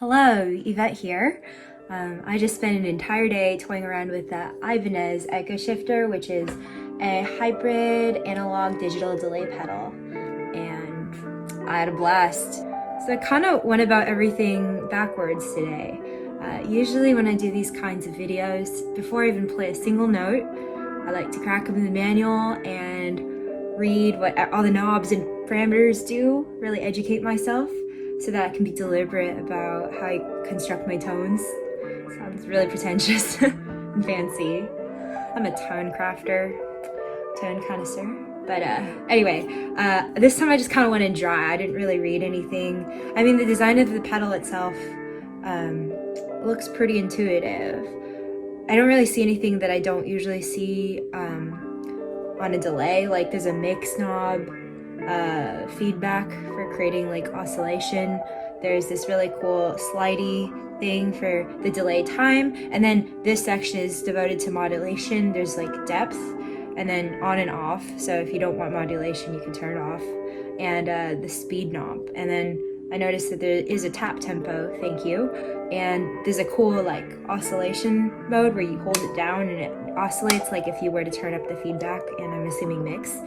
Hello, Yvette here. I just spent an entire day toying around with the Ibanez Echo Shifter, which is a hybrid analog digital delay pedal, and I had a blast. So I kind of went about everything backwards today. Usually when I do these kinds of videos, before I even play a single note, I like to crack open the manual and read what all the knobs and parameters do, really educate myself so that I can be deliberate about how I construct my tones. Sounds really pretentious and fancy. I'm a tone crafter, tone connoisseur. But anyway, this time I just kind of went in dry. I didn't really read anything. I mean, the design of the pedal itself looks pretty intuitive. I don't really see anything that I don't usually see on a delay. Like there's a mix knob, feedback for creating like oscillation. There's this really cool slidey thing for the delay time, and then this section is devoted to modulation. There's like depth and then on and off, so if you don't want modulation you can turn it off, and the speed knob. And then I noticed that there is a tap tempo, thank you, and there's a cool like oscillation mode where you hold it down and it oscillates like if you were to turn up the feedback, and I'm assuming mix.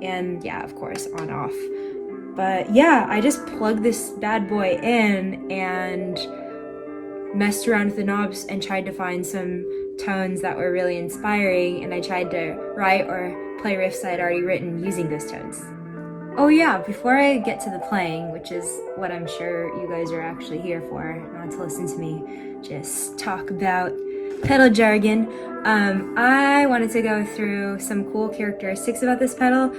And yeah, of course, on off. But yeah, I just plugged this bad boy in and messed around with the knobs and tried to find some tones that were really inspiring, and I tried to write or play riffs I'd already written using those tones. Oh yeah, before I get to the playing, which is what I'm sure you guys are actually here for, not to listen to me just talk about pedal jargon, I wanted to go through some cool characteristics about this pedal.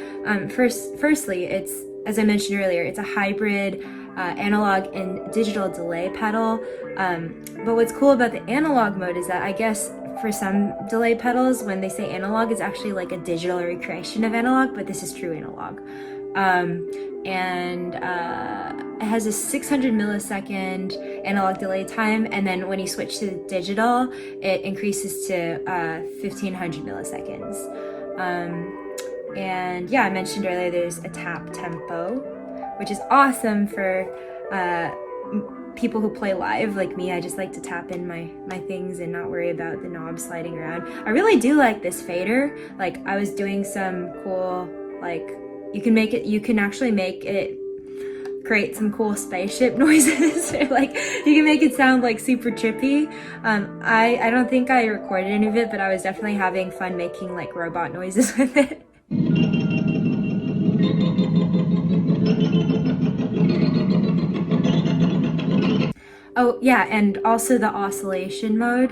Firstly, it's, as I mentioned earlier, it's a hybrid analog and digital delay pedal. But what's cool about the analog mode is that I guess for some delay pedals, when they say analog, it's actually like a digital recreation of analog, but this is true analog. It has a 600 millisecond analog delay time, and then when you switch to digital, it increases to 1500 milliseconds. And yeah, I mentioned earlier there's a tap tempo, which is awesome for people who play live like me. I just like to tap in my things and not worry about the knobs sliding around. I really do like this fader. Like I was doing some cool, like you can actually make it create some cool spaceship noises. Like you can make it sound like super trippy. I don't think I recorded any of it, but I was definitely having fun making like robot noises with it. Oh yeah, and also the oscillation mode,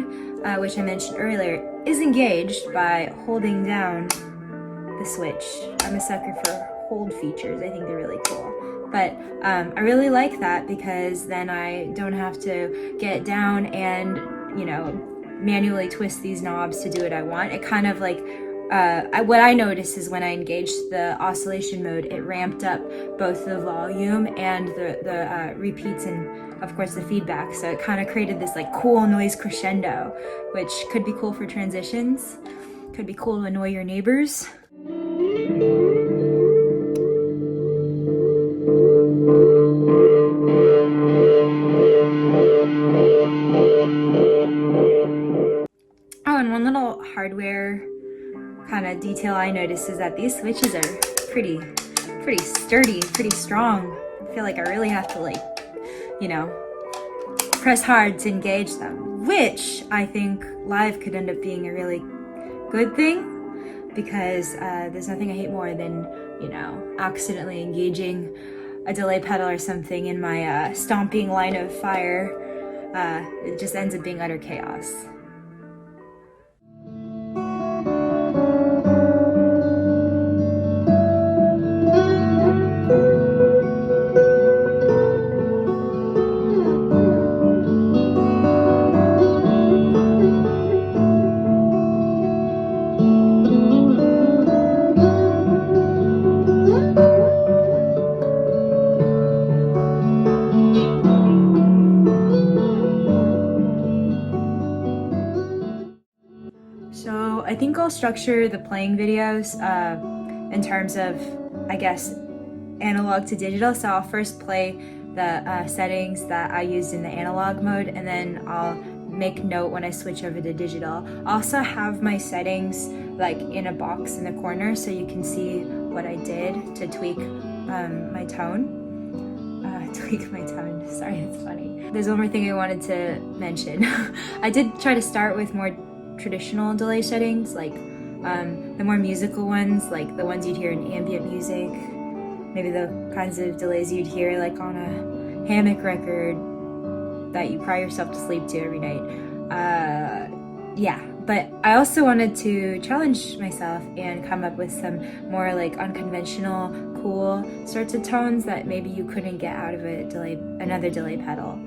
which I mentioned earlier, is engaged by holding down the switch. I'm a sucker for hold features. I think they're really cool. But I really like that because then I don't have to get down and, you know, manually twist these knobs to do what I want. It kind of like, what I noticed is when I engaged the oscillation mode, it ramped up both the volume and the repeats and of course the feedback. So it kind of created this like cool noise crescendo, which could be cool for transitions, could be cool to annoy your neighbors. Oh, and one little hardware kind of detail I noticed is that these switches are pretty sturdy, pretty strong. I feel like I really have to like, you know, press hard to engage them, which I think live could end up being a really good thing, because there's nothing I hate more than, you know, accidentally engaging a delay pedal or something in my stomping line of fire. It just ends up being utter chaos. So I think I'll structure the playing videos in terms of, I guess, analog to digital. So I'll first play the settings that I used in the analog mode, and then I'll make note when I switch over to digital. I also have my settings like in a box in the corner so you can see what I did to tweak my tone. Tweak my tone, sorry, it's funny. There's one more thing I wanted to mention. I did try to start with more traditional delay settings, like the more musical ones, like the ones you'd hear in ambient music, maybe the kinds of delays you'd hear like on a hammock record that you cry yourself to sleep to every night. Yeah, but I also wanted to challenge myself and come up with some more like unconventional, cool sorts of tones that maybe you couldn't get out of another delay pedal.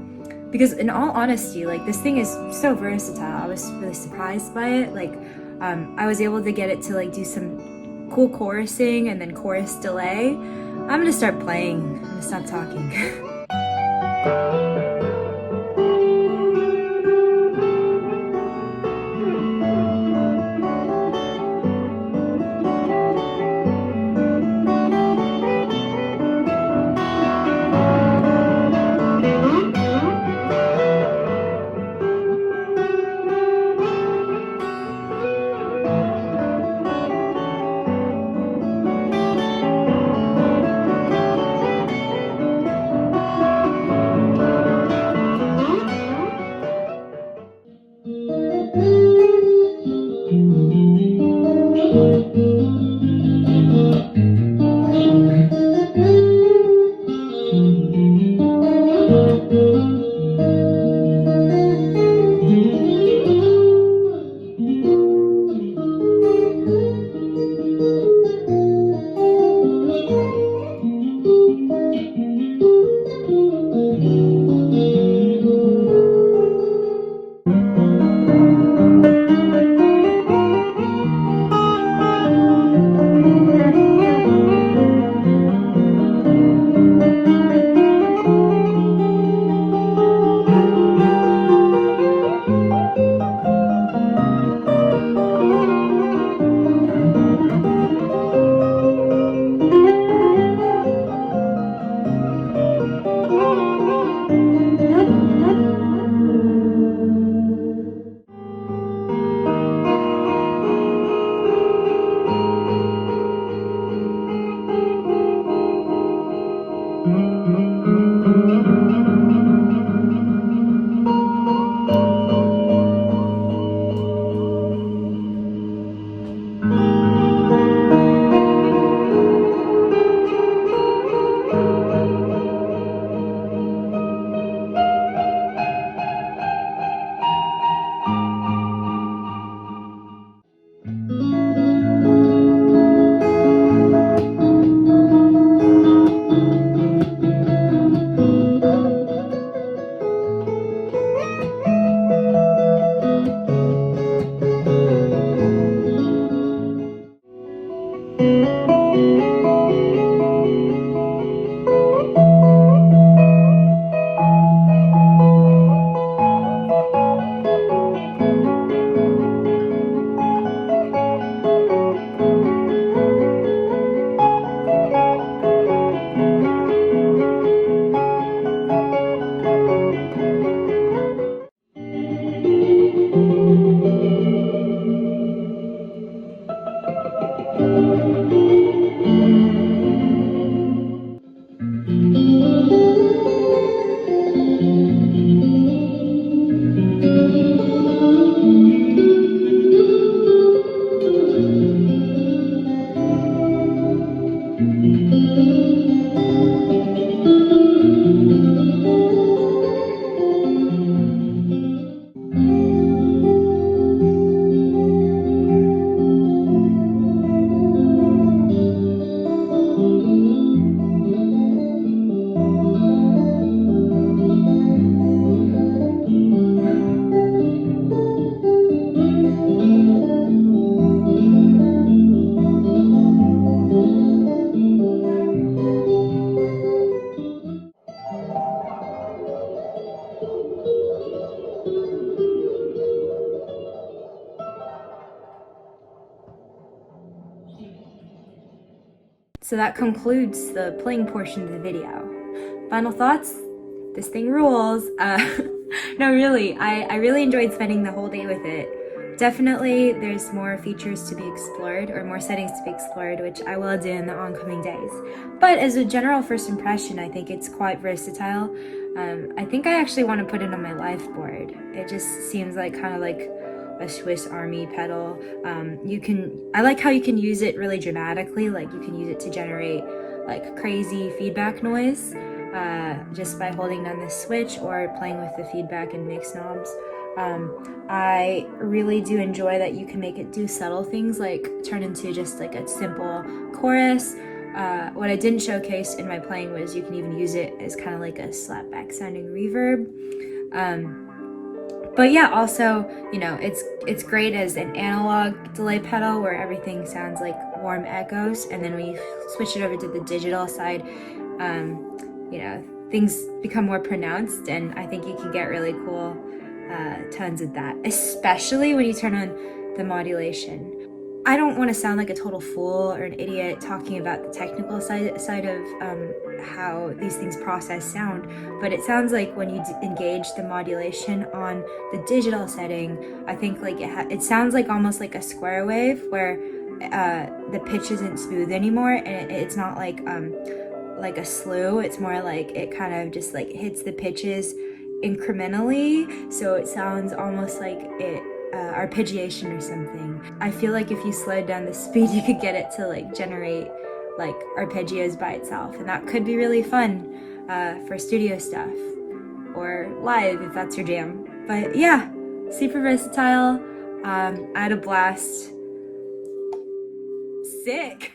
Because in all honesty, like this thing is so versatile. I was really surprised by it. Like I was able to get it to like do some cool chorusing and then chorus delay. I'm gonna start playing. I'm gonna stop talking. So that concludes the playing portion of the video. final thoughts? This thing rules. No, really, I really enjoyed spending the whole day with it. Definitely there's more features to be explored, or more settings to be explored, which I will do in the oncoming days. But as a general first impression, I think it's quite versatile. I think I actually want to put it on my life board. It just seems like kind of like a Swiss Army pedal. I like how you can use it really dramatically, like you can use it to generate like crazy feedback noise just by holding down the switch or playing with the feedback and mix knobs. I really do enjoy that you can make it do subtle things like turn into just like a simple chorus. What I didn't showcase in my playing was you can even use it as kind of like a slapback sounding reverb. But yeah, also, you know, it's great as an analog delay pedal where everything sounds like warm echoes, and then when you switch it over to the digital side, you know, things become more pronounced, and I think you can get really cool tones with that, especially when you turn on the modulation. I don't want to sound like a total fool or an idiot talking about the technical side of how these things process sound, but it sounds like when you engage the modulation on the digital setting, I think like it sounds like almost like a square wave where the pitch isn't smooth anymore, and it's not like a slew. It's more like it kind of just like hits the pitches incrementally, so it sounds almost like it arpeggiation or something. I feel like if you slowed down the speed, you could get it to like generate like arpeggios by itself, and that could be really fun for studio stuff or live if that's your jam. But yeah, super versatile. I had a blast. Sick.